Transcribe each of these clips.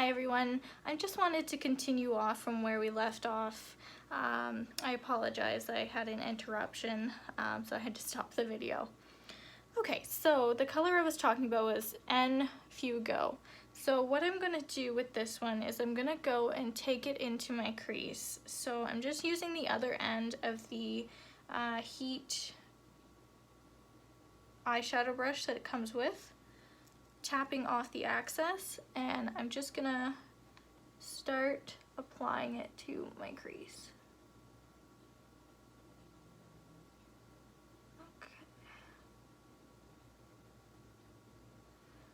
Hi everyone, I just wanted to continue off from where we left off. I apologize, I had an interruption, so I had to stop the video. Okay, so the color I was talking about was N Fugo. So what I'm going to do with this one is I'm going to go and take it into my crease. So I'm just using the other end of the Heat eyeshadow brush that it comes with, tapping off the excess, and I'm just gonna start applying it to my crease. Okay.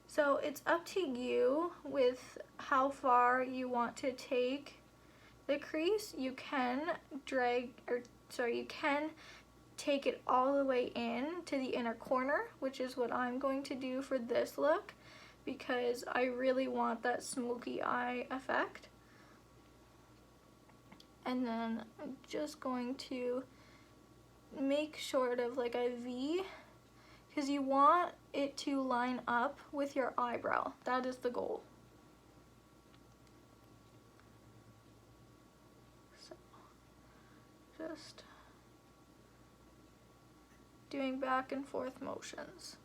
So it's up to you with how far you want to take the crease. You can you can take it all the way in to the inner corner, which is what I'm going to do for this look, because I really want that smoky eye effect. And then I'm just going to make sort of like a V, because you want it to line up with your eyebrow. That is the goal. So just doing back and forth motions.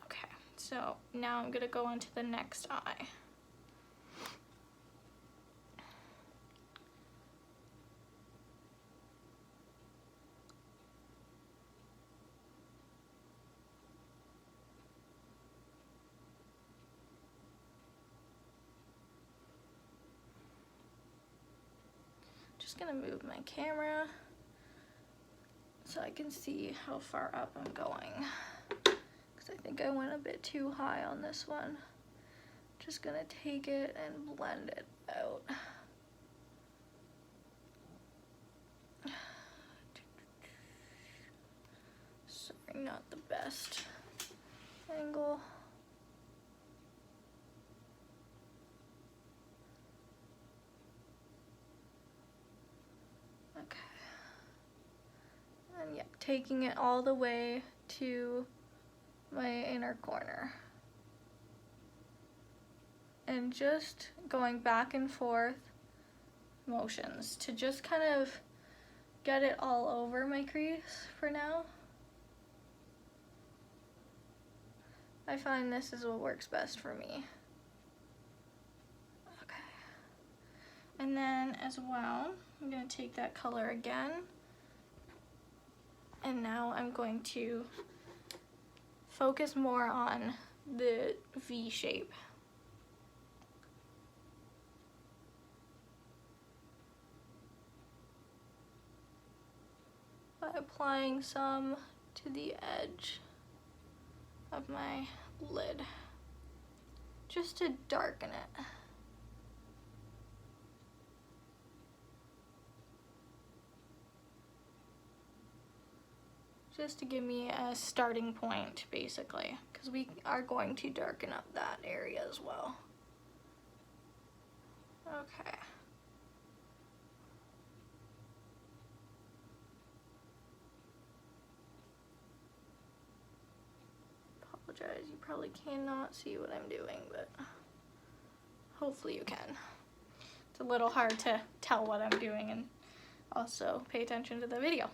Okay, so now I'm gonna go on to the next eye. Just gonna move my camera so I can see how far up I'm going, because I think I went a bit too high on this one. Just gonna take it and blend it out. Sorry, not the best angle. Okay. And yeah, taking it all the way to my inner corner. And just going back and forth motions to just kind of get it all over my crease for now. I find this is what works best for me. Okay. And then as well, I'm going to take that color again. And now I'm going to focus more on the V shape. By applying some to the edge of my lid, just to darken it. Just to give me a starting point, basically, because we are going to darken up that area as well. Okay. Apologize, you probably cannot see what I'm doing, but hopefully you can. It's a little hard to tell what I'm doing and also pay attention to the video.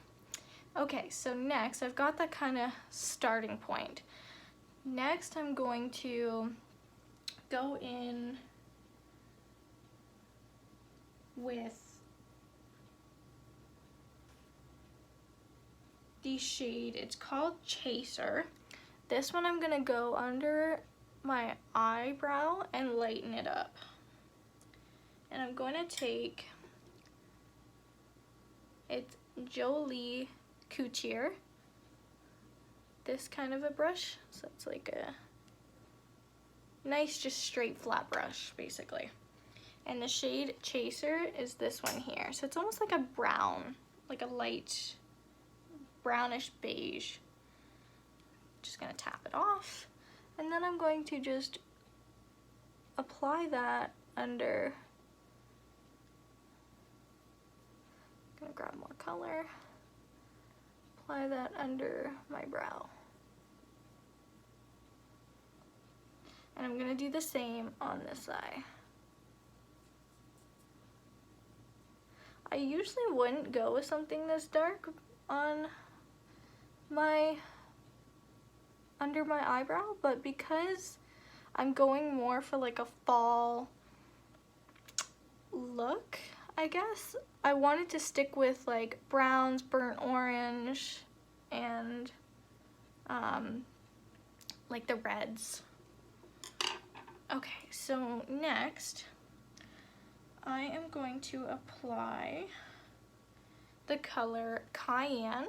Okay, so next I've got that kind of starting point. Next I'm going to go in with the shade, it's called Chaser. This one I'm gonna go under my eyebrow and lighten it up. And I'm going to take, it's Jolie Couture, this kind of a brush, so it's like a nice just straight flat brush basically. And the shade Chaser is this one here, so it's almost like a brown, like a light brownish beige. Just gonna tap it off, and then I'm going to just apply that under. Gonna grab more color, apply that under my brow. And I'm gonna do the same on this eye. I usually wouldn't go with something this dark on under my eyebrow, but because I'm going more for like a fall look, I guess, I wanted to stick with like browns, burnt orange, and like the reds. Okay, so next I am going to apply the color Cayenne,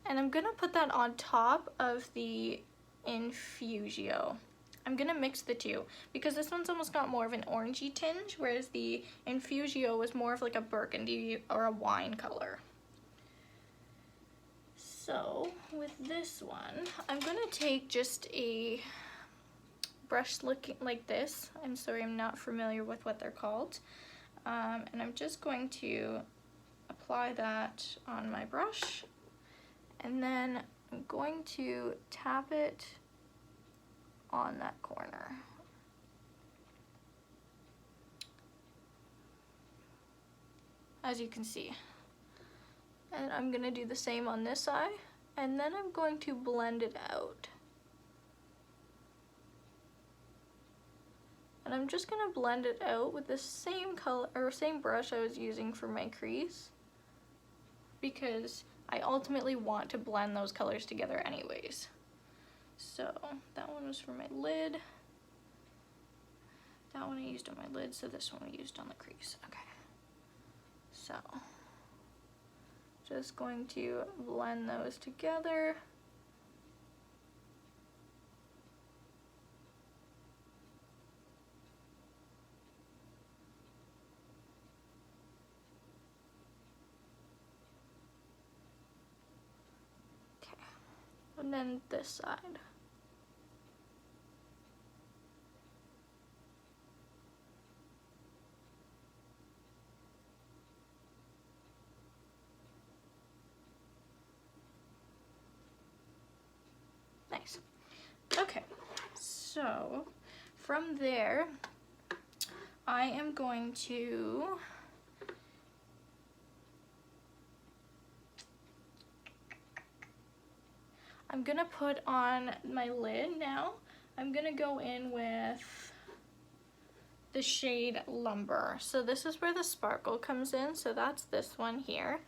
and I'm gonna put that on top of the Infusio. I'm gonna mix the two because this one's almost got more of an orangey tinge, whereas the Infusio was more of like a burgundy or a wine color. So with this one, I'm gonna take just a brush looking like this. I'm sorry, I'm not familiar with what they're called. And I'm just going to apply that on my brush, and then I'm going to tap it on that corner. As you can see. And I'm gonna do the same on this side, and then I'm going to blend it out. And I'm just gonna blend it out with the same color or same brush I was using for my crease, because I ultimately want to blend those colors together anyways. So that one was for my lid. That one I used on my lid, so this one I used on the crease. Okay. So just going to blend those together. Okay, and then this side. Nice. Okay, so from there, I am going to put on my lid now. I'm gonna go in with the shade Lumber. So this is where the sparkle comes in, so that's this one here.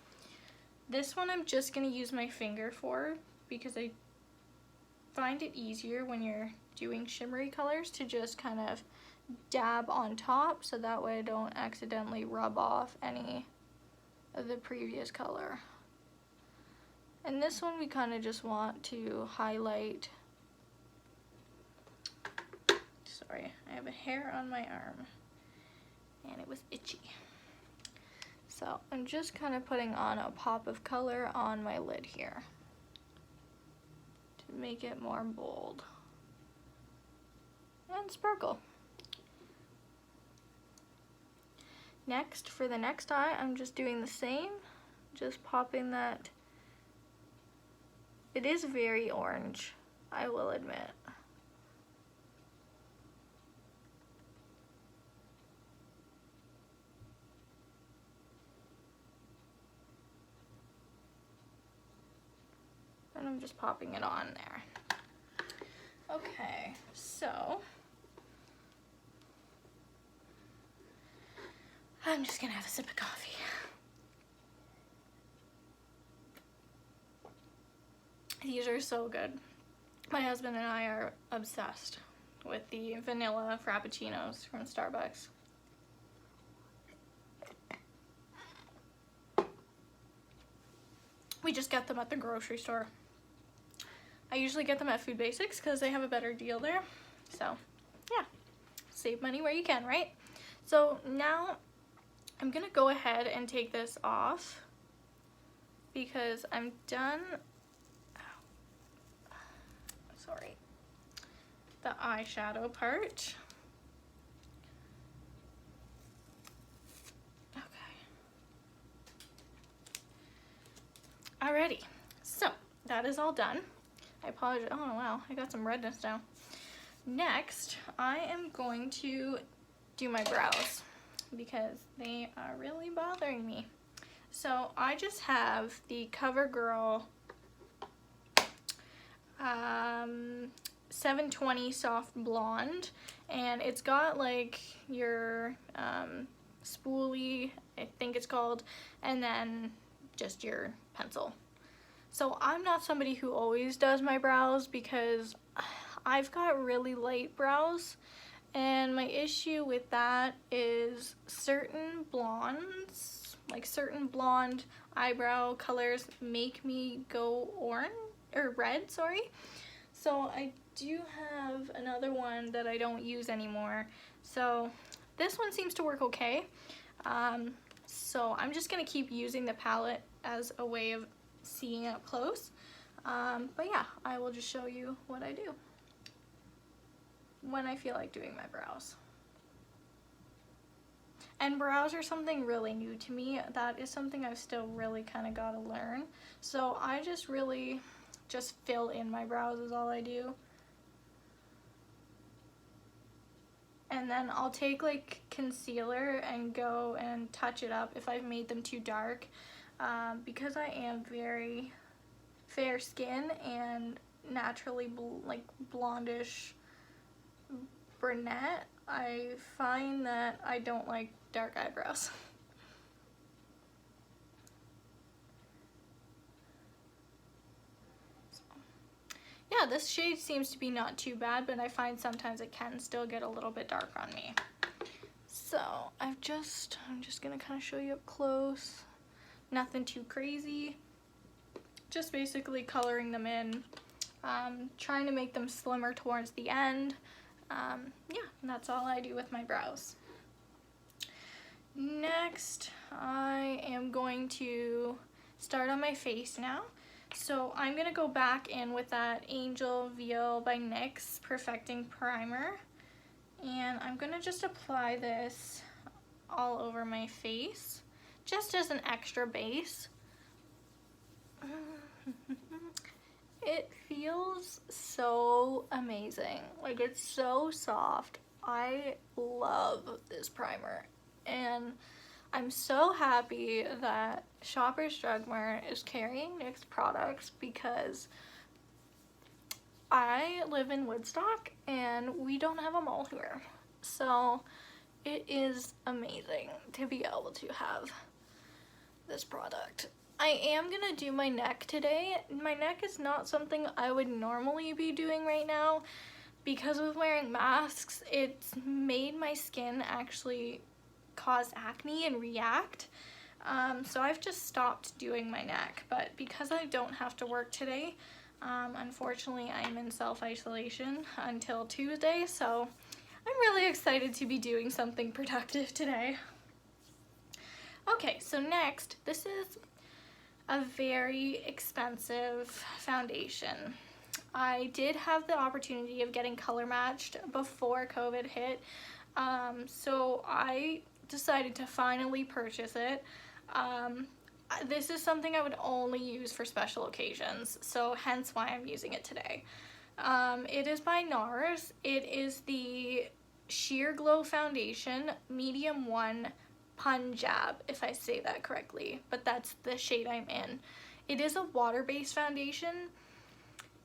This one I'm just gonna use my finger for because I find it easier when you're doing shimmery colors to just kind of dab on top, so that way I don't accidentally rub off any of the previous color. And this one we kind of just want to highlight. Sorry, I have a hair on my arm and it was itchy. So I'm just kind of putting on a pop of color on my lid here to make it more bold and sparkle. Next, for the next eye, I'm just doing the same, just popping that. It is very orange, I will admit. And I'm just popping it on there. Okay, so I'm just gonna have a sip of coffee. These are so good. My husband and I are obsessed with the vanilla frappuccinos from Starbucks. We just get them at the grocery store. I usually get them at Food Basics because they have a better deal there. So yeah, save money where you can, right? So now I'm gonna go ahead and take this off because I'm done. Sorry, the eyeshadow part. Okay. Alrighty, so that is all done. I apologize. Oh wow, I got some redness now. Next, I am going to do my brows. because they are really bothering me. So I just have the CoverGirl 720 Soft Blonde, and it's got like your spoolie, I think it's called, and then just your pencil. So I'm not somebody who always does my brows because I've got really light brows, and my issue with that is certain blondes, like certain blonde eyebrow colors, make me go orange or red, sorry. So I do have another one that I don't use anymore. So this one seems to work okay. So I'm just gonna keep using the palette as a way of seeing up close. But yeah, I will just show you what I do when I feel like doing my brows. And brows are something really new to me. That is something I've still really kind of got to learn. So I just really just fill in my brows is all I do. And then I'll take like concealer and go and touch it up if I've made them too dark. Because I am very fair skin and naturally like blondish brunette, I find that I don't like dark eyebrows. So, yeah, this shade seems to be not too bad, but I find sometimes it can still get a little bit dark on me. So I'm just gonna kind of show you up close. Nothing too crazy. Just basically coloring them in, trying to make them slimmer towards the end. Yeah, that's all I do with my brows. Next, I am going to start on my face now. So I'm gonna go back in with that Angel Veil by NYX Perfecting Primer. And I'm gonna just apply this all over my face, just as an extra base. It feels so amazing. Like, it's so soft. I love this primer, and I'm so happy that Shoppers Drug Mart is carrying NYX products because I live in Woodstock and we don't have a mall here. So it is amazing to be able to have this product. I am gonna do my neck today. My neck is not something I would normally be doing right now. Because of wearing masks, it's made my skin actually cause acne and react. So I've just stopped doing my neck. But because I don't have to work today, unfortunately I'm in self-isolation until Tuesday. So I'm really excited to be doing something productive today. Okay, so next, this is a very expensive foundation. I did have the opportunity of getting color matched before COVID hit, so I decided to finally purchase it. This is something I would only use for special occasions, so hence why I'm using it today. It is by NARS. It is the Sheer Glow Foundation Medium 1 Punjab, if I say that correctly, but that's the shade I'm in. It is a water-based foundation.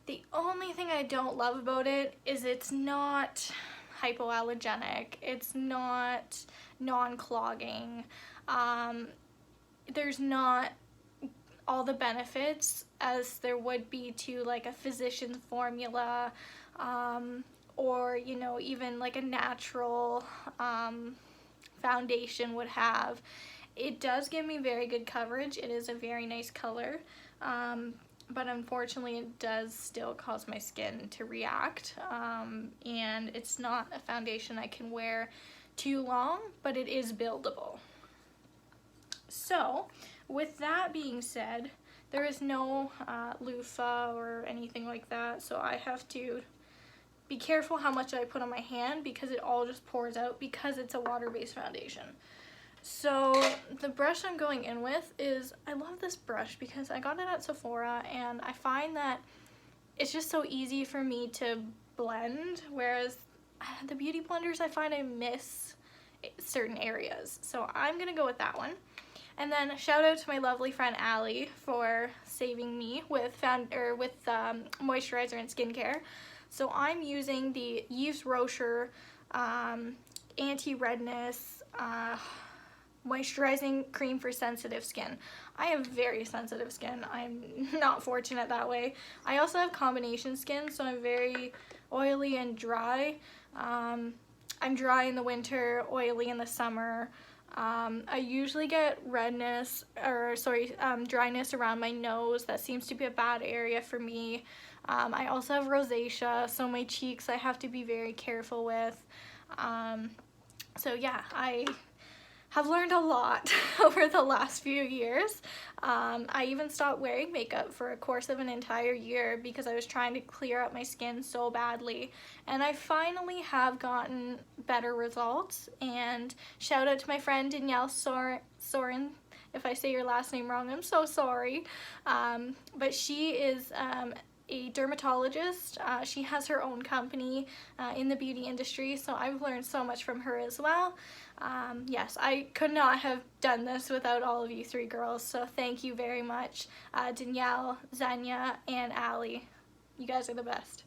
The only thing I don't love about it is it's not hypoallergenic. It's not non-clogging. There's not all the benefits as there would be to like a physician's formula, or, you know, even like a natural foundation would have. It does give me very good coverage. It is a very nice color, but unfortunately it does still cause my skin to react, and it's not a foundation I can wear too long, but it is buildable. So with that being said, there is no loofah or anything like that, so I have to be careful how much I put on my hand because it all just pours out because it's a water-based foundation. So the brush I'm going in with is, I love this brush because I got it at Sephora, and I find that it's just so easy for me to blend, whereas the beauty blenders I find I miss certain areas. So I'm gonna go with that one. And then shout out to my lovely friend Allie for saving me with moisturizer and skincare. So I'm using the Yves Rocher anti-redness moisturizing cream for sensitive skin. I have very sensitive skin. I'm not fortunate that way. I also have combination skin, so I'm very oily and dry. I'm dry in the winter, oily in the summer. I usually get dryness around my nose. That seems to be a bad area for me. I also have rosacea, so my cheeks I have to be very careful with. So yeah, I have learned a lot over the last few years. I even stopped wearing makeup for a course of an entire year because I was trying to clear up my skin so badly, and I finally have gotten better results. And shout out to my friend Danielle Soren. If I say your last name wrong, I'm so sorry. But she is a dermatologist. She has her own company in the beauty industry, so I've learned so much from her as well. Yes, I could not have done this without all of you three girls, so thank you very much, Danielle, Zanya, and Allie. You guys are the best.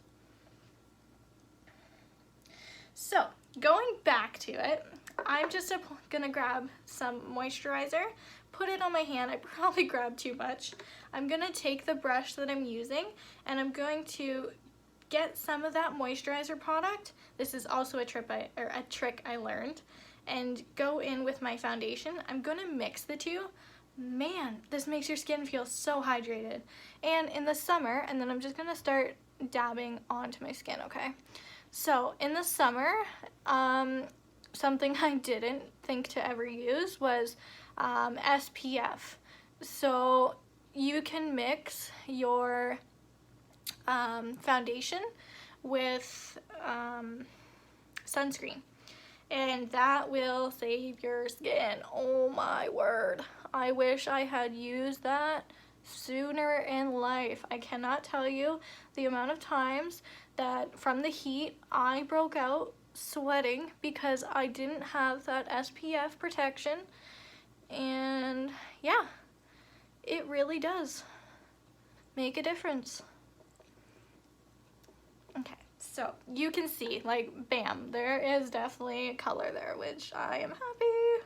So, going back to it, I'm just gonna grab some moisturizer, put it on my hand. I probably grabbed too much. I'm gonna take the brush that I'm using, and I'm going to get some of that moisturizer product. This is also a trick I learned, and go in with my foundation. I'm gonna mix the two. Man, this makes your skin feel so hydrated. And in the summer, and then I'm just gonna start dabbing onto my skin, okay? So in the summer, something I didn't think to ever use was SPF. So you can mix your foundation with sunscreen, and that will save your skin. Oh my word. I wish I had used that sooner in life. I cannot tell you the amount of times that from the heat I broke out sweating because I didn't have that SPF protection. And yeah, it really does make a difference. Okay, so you can see, like, bam, there is definitely color there, which I am happy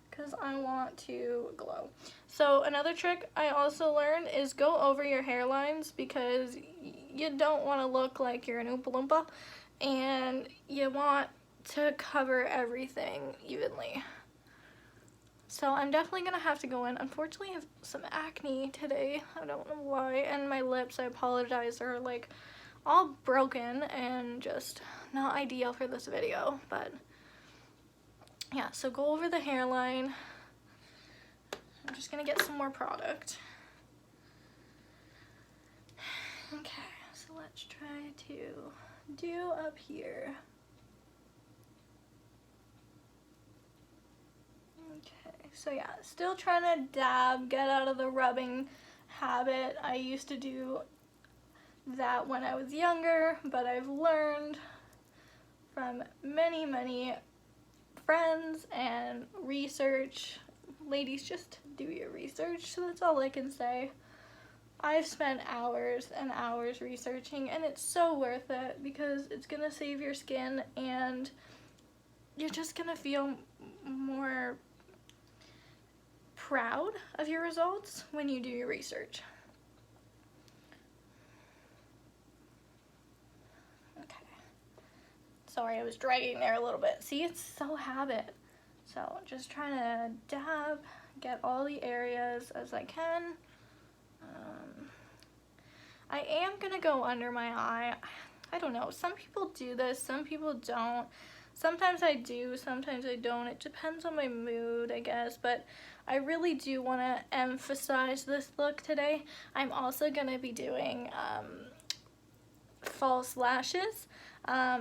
because I want to glow. So another trick I also learned is go over your hairlines, because you don't want to look like you're an Oompa Loompa, and you want to cover everything evenly. So I'm definitely gonna have to go in. Unfortunately, I have some acne today. I don't know why. And my lips, I apologize, are like all broken and just not ideal for this video. But yeah, so go over the hairline. I'm just gonna get some more product. Okay, so let's try to do up here. Okay, so yeah, still trying to dab, get out of the rubbing habit. I used to do that when I was younger, but I've learned from many friends and research. Ladies, just do your research, so that's all I can say. I've spent hours and hours researching, and it's so worth it because it's gonna save your skin, and you're just gonna feel more proud of your results when you do your research. Okay. Sorry, I was dragging there a little bit. See, it's so habit. So just trying to dab, get all the areas as I can. I am gonna go under my eye. I don't know, some people do this, some people don't. Sometimes I do, sometimes I don't. It depends on my mood, I guess, but I really do want to emphasize this look today. I'm also going to be doing false lashes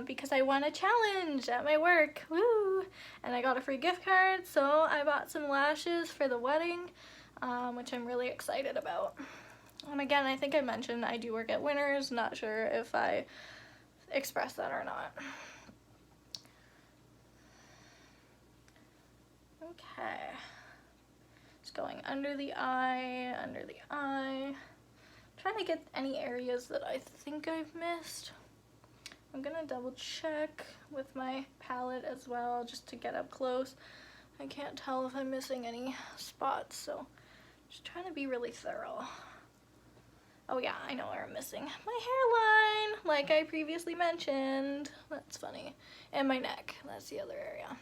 because I won a challenge at my work. Woo! And I got a free gift card, so I bought some lashes for the wedding, which I'm really excited about. And again, I think I mentioned I do work at Winners. Not sure if I expressed that or not. Okay. Just going under the eye, under the eye. Trying to get any areas that I think I've missed. I'm gonna double check with my palette as well just to get up close. I can't tell if I'm missing any spots, so just trying to be really thorough. Oh yeah, I know where I'm missing. My hairline, like I previously mentioned. That's funny. And my neck, that's the other area.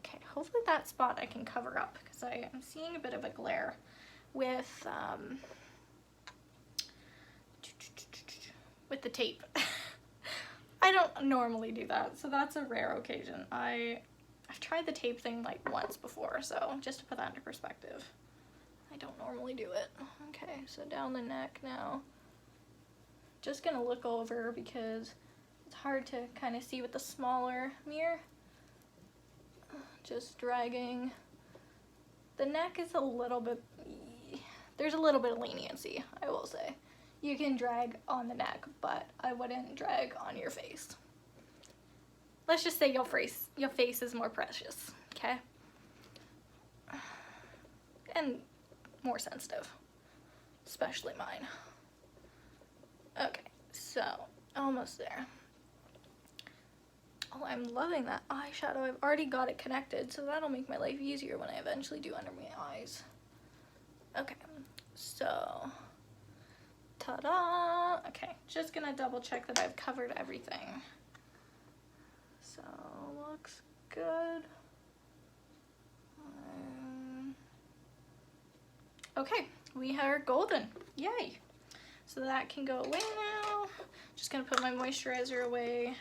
Okay, hopefully that spot I can cover up because I am seeing a bit of a glare with the tape. I don't normally do that, so that's a rare occasion. I've tried the tape thing like once before, so just to put that into perspective. I don't normally do it. Okay, so down the neck now. Just gonna look over because it's hard to kind of see with the smaller mirror. Just dragging. The neck is a little bit, there's a little bit of leniency, I will say. You can drag on the neck, but I wouldn't drag on your face. Let's just say your face is more precious, okay? And more sensitive, especially mine. Okay, so almost there. Oh, I'm loving that eyeshadow. I've already got it connected, so that'll make my life easier when I eventually do under my eyes. Okay, so ta-da! Okay, just gonna double check that I've covered everything. So, looks good. Okay, we are golden. Yay! So that can go away now. Just gonna put my moisturizer away.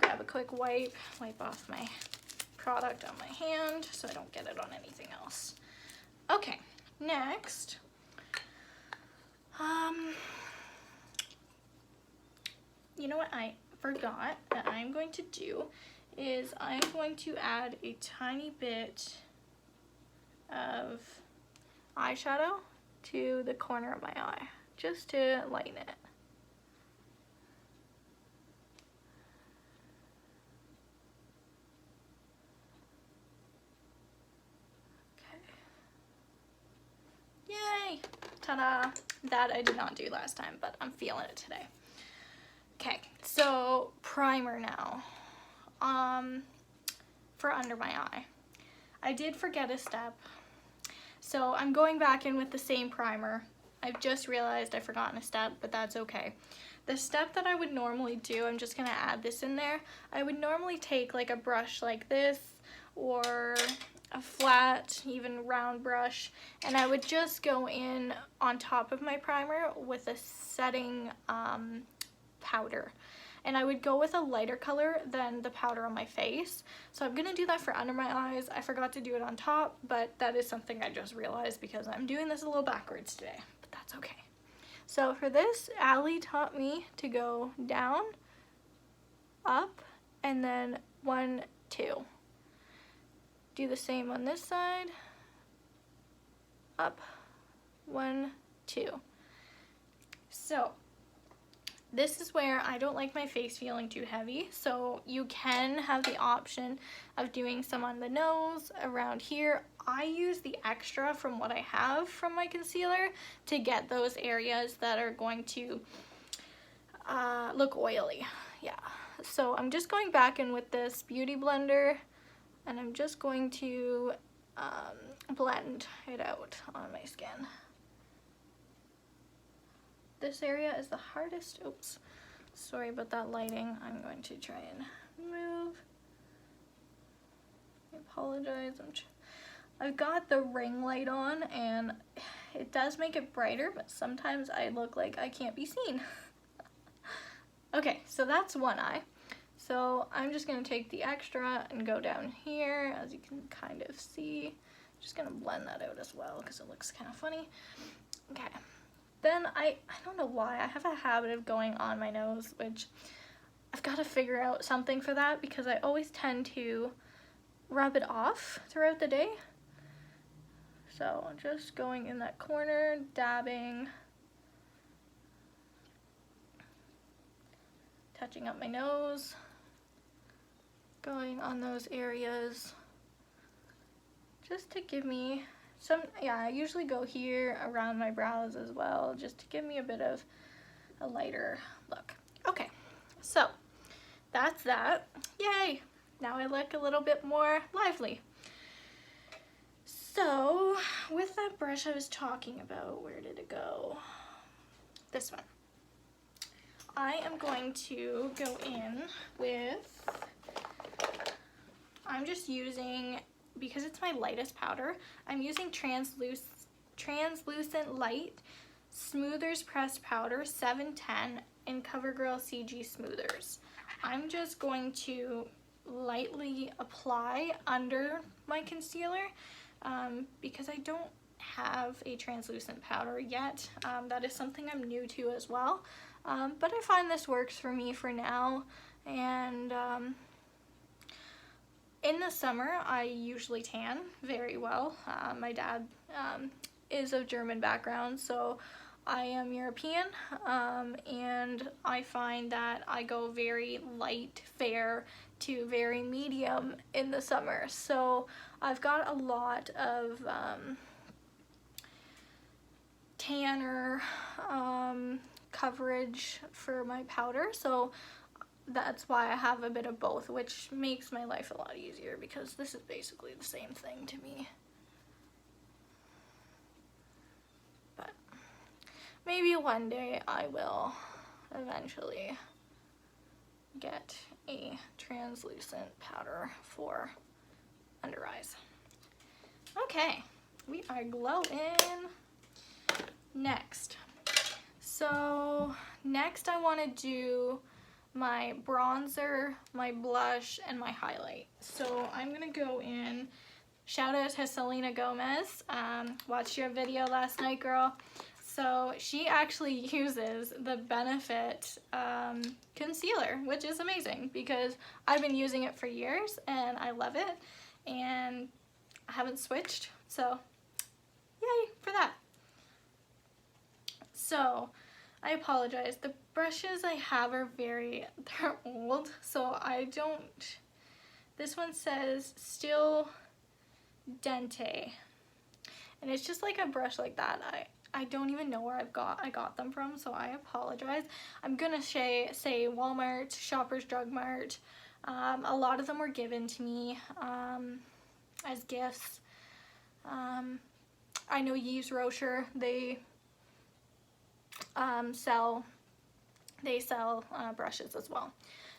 Grab a quick wipe off my product on my hand so I don't get it on anything else. Okay, next. You know what I forgot that I'm going to do is I'm going to add a tiny bit of eyeshadow to the corner of my eye just to lighten it. Yay! Ta-da! That I did not do last time, but I'm feeling it today. Okay, so primer now. For under my eye. I did forget a step. So I'm going back in with the same primer. I've just realized I've forgotten a step, but that's okay. The step that I would normally do, I'm just gonna add this in there. I would normally take like a brush like this or a flat, even round brush, and I would just go in on top of my primer with a setting powder. And I would go with a lighter color than the powder on my face. So I'm gonna do that for under my eyes. I forgot to do it on top, but that is something I just realized because I'm doing this a little backwards today, but that's okay. So for this, Allie taught me to go down, up, and then 1, 2. Do the same on this side, up, 1, 2. So this is where I don't like my face feeling too heavy, so you can have the option of doing some on the nose, around here. I use the extra from what I have from my concealer to get those areas that are going to look oily. Yeah, so I'm just going back in with this Beauty Blender, and I'm just going to blend it out on my skin. This area is the hardest. Oops, sorry about that lighting. I'm going to try and move. I apologize. I've got the ring light on and it does make it brighter, but sometimes I look like I can't be seen. Okay, so that's one eye. So I'm just gonna take the extra and go down here, as you can kind of see. I'm just gonna blend that out as well because it looks kind of funny. Okay. Then I don't know why, I have a habit of going on my nose, which I've got to figure out something for that because I always tend to rub it off throughout the day. So just going in that corner, dabbing, touching up my nose, going on those areas just to give me some, yeah, I usually go here around my brows as well, just to give me a bit of a lighter look. Okay, so that's that. Yay! Now I look a little bit more lively. So with that brush I was talking about, where did it go? This one. I am going to go in with, I'm just using, because it's my lightest powder, I'm using Translucent Light Smoothers Pressed Powder 710 in CoverGirl CG Smoothers. I'm just going to lightly apply under my concealer because I don't have a translucent powder yet. That is something I'm new to as well. But I find this works for me for now, and in the summer I usually tan very well. My dad is of German background, so I am European, and I find that I go very light fair to very medium in the summer. So I've got a lot of tanner coverage for my powder, so that's why I have a bit of both, which makes my life a lot easier because this is basically the same thing to me. But maybe one day I will eventually get a translucent powder for under eyes. Okay, we are glowing. Next. So next I want to do my bronzer, my blush, and my highlight. So I'm gonna go in, shout out to Selena Gomez, watched your video last night, girl. So she actually uses the Benefit concealer, which is amazing because I've been using it for years and I love it, and I haven't switched, so yay for that. So I apologize, the brushes I have are they're old, so I don't, this one says Still Dente, and it's just like a brush like that. I don't even know where I got them from, so I apologize. I'm gonna say Walmart, Shoppers Drug Mart. A lot of them were given to me as gifts. I know Yves Rocher, they sell brushes as well.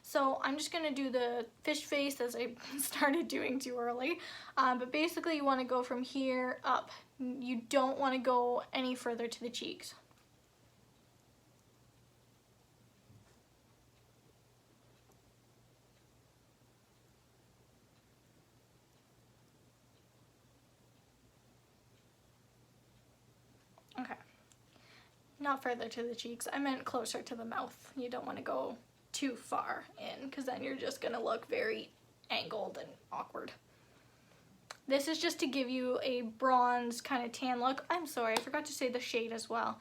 So I'm just gonna do the fish face as I started doing too early. But basically you wanna go from here up. You don't wanna go any further to the cheeks. Okay. Not further to the cheeks, I meant closer to the mouth. You don't wanna go too far in because then you're just gonna look very angled and awkward. This is just to give you a bronze kind of tan look. I'm sorry, I forgot to say the shade as well.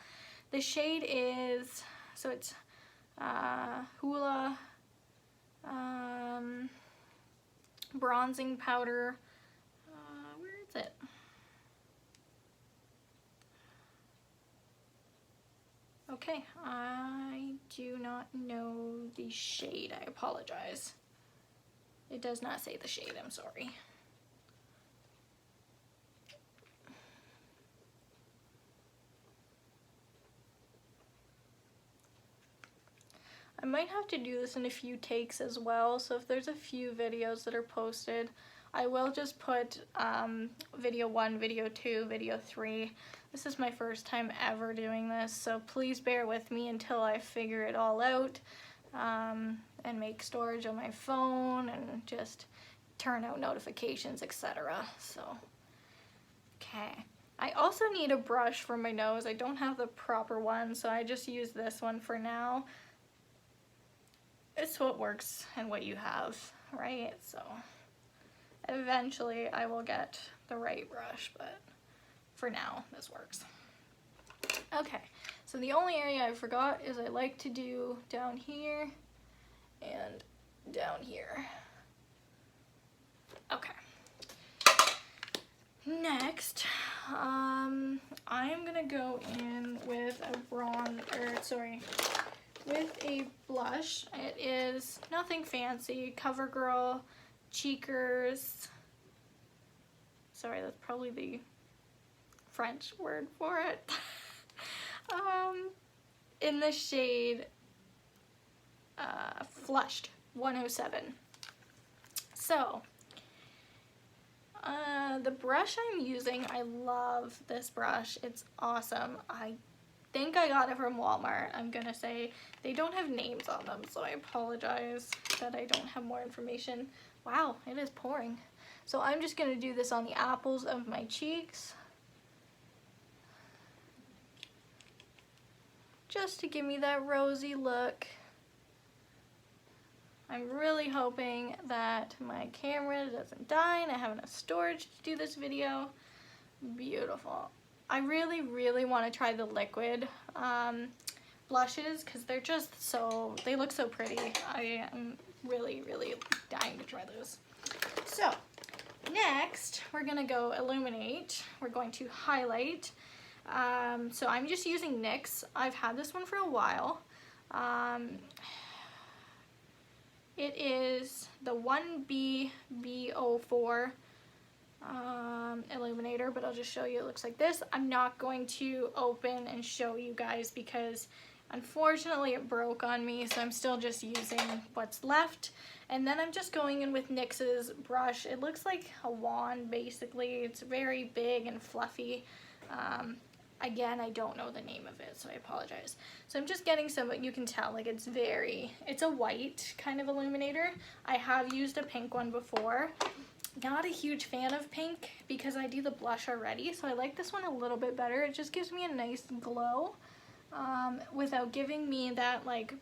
The shade is, so it's Hoola bronzing powder. Where is it? Okay, I do not know the shade. I apologize. It does not say the shade, I'm sorry. I might have to do this in a few takes as well, so if there's a few videos that are posted, I will just put video 1, video 2, video 3. This is my first time ever doing this, so please bear with me until I figure it all out and make storage on my phone and just turn out notifications, etc. So, okay. I also need a brush for my nose. I don't have the proper one, so I just use this one for now. It's what works and what you have, right? So eventually I will get the right brush, but for now this works. Okay, so the only area I forgot is I like to do down here and down here. I'm gonna go in with a with a blush. It is nothing fancy, CoverGirl Cheekers. Sorry, that's probably the French word for it. In the shade Flushed 107. So, the brush I'm using, I love this brush. It's awesome. I think I got it from Walmart. I'm gonna say they don't have names on them, so I apologize that I don't have more information. Wow, it is pouring. So I'm just gonna do this on the apples of my cheeks, just to give me that rosy look. I'm really hoping that my camera doesn't die and I have enough storage to do this video. Beautiful. I really, really want to try the liquid blushes because they're just so, they look so pretty. I am really, really dying to try those. So next, we're going to go illuminate. We're going to highlight. So I'm just using NYX. I've had this one for a while. It is the 1BB04 illuminator, but I'll just show you. It looks like this. I'm not going to open and show you guys because unfortunately it broke on me, so I'm still just using what's left. And then I'm just going in with NYX's brush. It looks like a wand basically. It's very big and fluffy. Again, I don't know the name of it, so I apologize. So I'm just getting some, but you can tell, like it's a white kind of illuminator. I have used a pink one before. Not a huge fan of pink because I do the blush already, so I like this one a little bit better. It just gives me a nice glow without giving me that like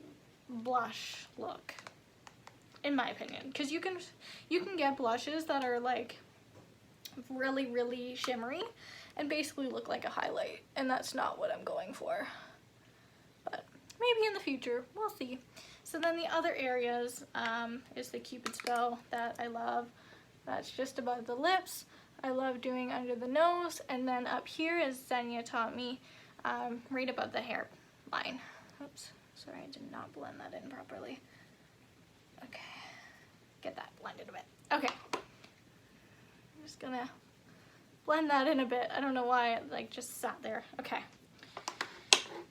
blush look, in my opinion. Because you can get blushes that are like really, really shimmery and basically look like a highlight, and that's not what I'm going for. But maybe in the future, we'll see. So then the other areas is the Cupid's bow that I love. That's just above the lips. I love doing under the nose, and then up here, as Xenia taught me, right above the hairline. Oops, sorry, I did not blend that in properly. Okay, get that blended a bit. Okay, I'm just gonna blend that in a bit. I don't know why it like just sat there. Okay.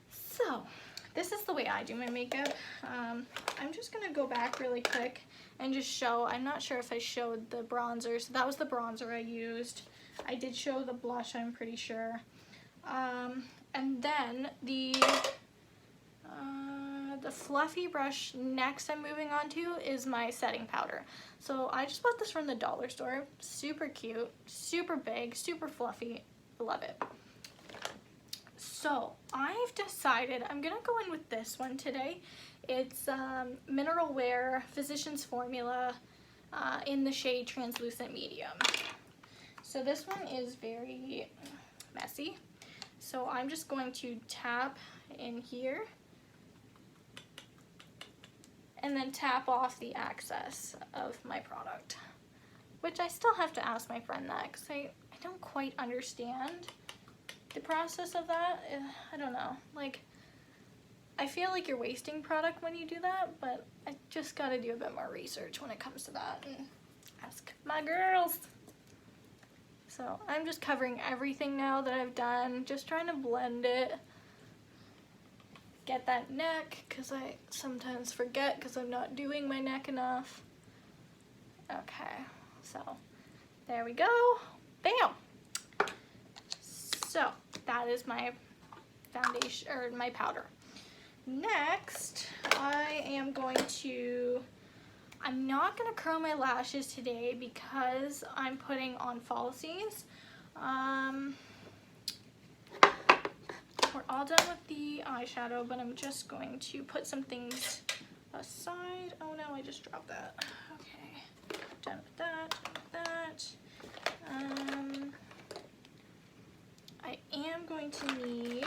So this is the way I do my makeup. I'm just gonna go back really quick and just show, I'm not sure if I showed the bronzer. So that was the bronzer I used. I did show the blush, I'm pretty sure. And then the fluffy brush next I'm moving on to is my setting powder. So I just bought this from the dollar store. Super cute, super big, super fluffy. I love it. So I've decided I'm gonna go in with this one today. It's Mineral Wear Physicians Formula in the shade Translucent Medium. So this one is very messy. So I'm just going to tap in here and then tap off the excess of my product, which I still have to ask my friend that because I don't quite understand the process of that. I don't know, like I feel like you're wasting product when you do that, but I just gotta do a bit more research when it comes to that and ask my girls. So I'm just covering everything now that I've done, just trying to blend it. Get that neck, because I sometimes forget because I'm not doing my neck enough. Okay, so there we go. Bam! So that is my foundation, or my powder. Next, I'm not going to curl my lashes today because I'm putting on falsies. We're all done with the eyeshadow, but I'm just going to put some things aside. Oh no, I just dropped that. Okay, done with that, I am going to need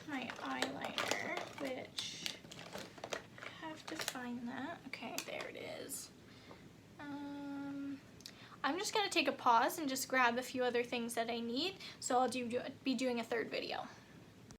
my eyeliner, which I have to find that. Okay, there it is. I'm just gonna take a pause and just grab a few other things that I need, so I'll be doing a third video.